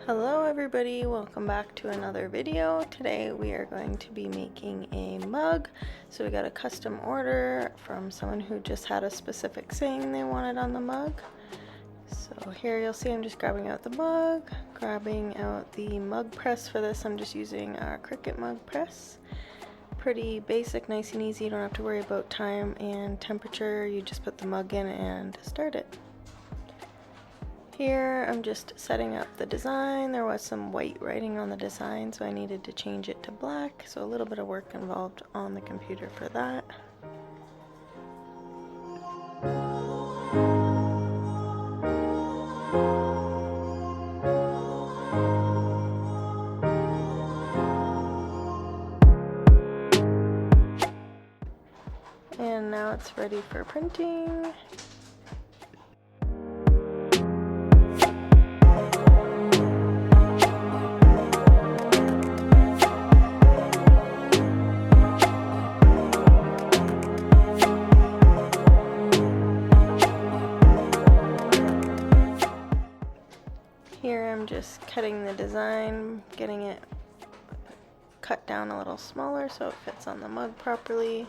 Hello everybody, welcome back to another video. Today we are going to be making a mug. So we got a custom order from someone who just had a specific saying they wanted on the mug. So here you'll see I'm just grabbing out the mug, grabbing out the mug press. For this I'm just using our Cricut mug press. Pretty basic, nice and easy, you don't have to worry about time and temperature. You just put the mug in and start it. Here I'm just setting up the design. There was some white writing on the design, so I needed to change it to black, so a little bit of work involved on the computer for that. And now it's ready for printing. Here I'm just cutting the design, getting it cut down a little smaller so it fits on the mug properly.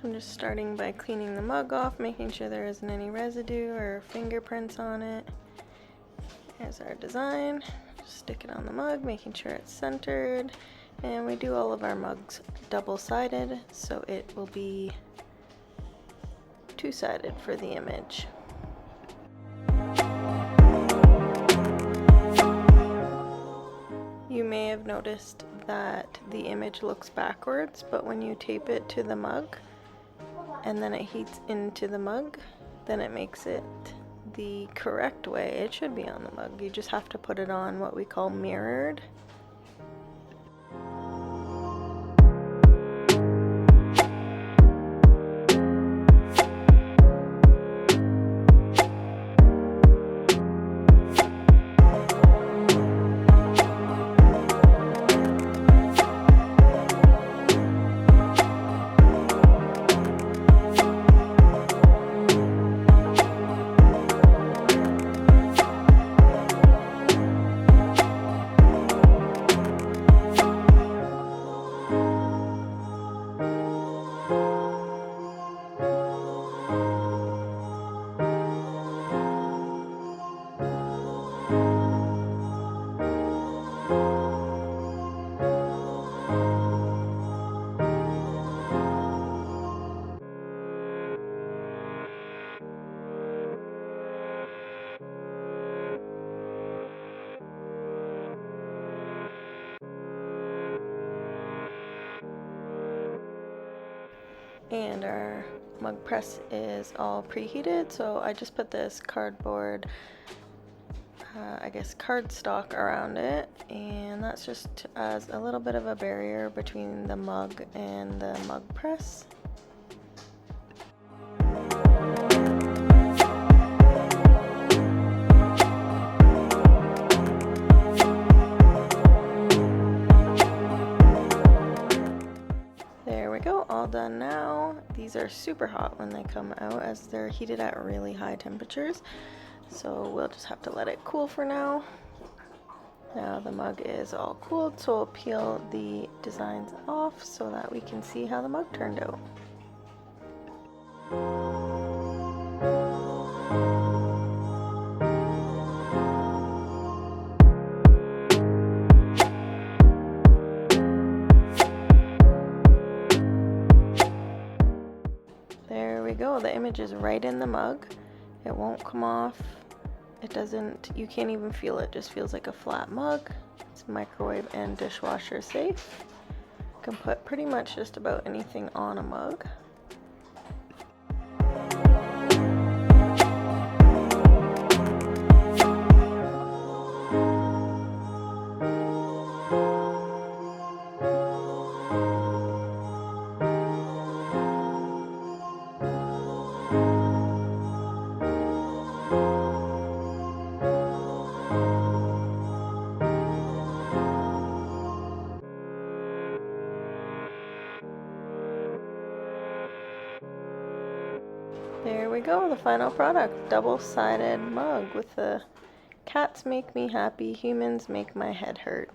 I'm just starting by cleaning the mug off, making sure there isn't any residue or fingerprints on it. Here's our design. Just stick it on the mug, making sure it's centered. And we do all of our mugs double-sided, so it will be two-sided for the image. You may have noticed that the image looks backwards, but when you tape it to the mug, and then it heats into the mug, then it makes it the correct way it should be on the mug. You just have to put it on what we call mirrored. And our mug press is all preheated, so I just put this cardboard, I guess cardstock around it, and that's just as a little bit of a barrier between the mug and the mug press. All done now. These are super hot when they come out as they're heated at really high temperatures, so we'll just have to let it cool for now. Now the mug is all cooled, so we'll peel the designs off so that we can see how the mug turned out. There we go, the image is right in the mug. It won't come off. It doesn't, you can't even feel it, just feels like a flat mug. It's microwave and dishwasher safe. can put pretty much just about anything on a mug. There we go, the final product, double-sided mug with the cats make me happy, humans make my head hurt.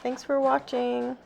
Thanks for watching.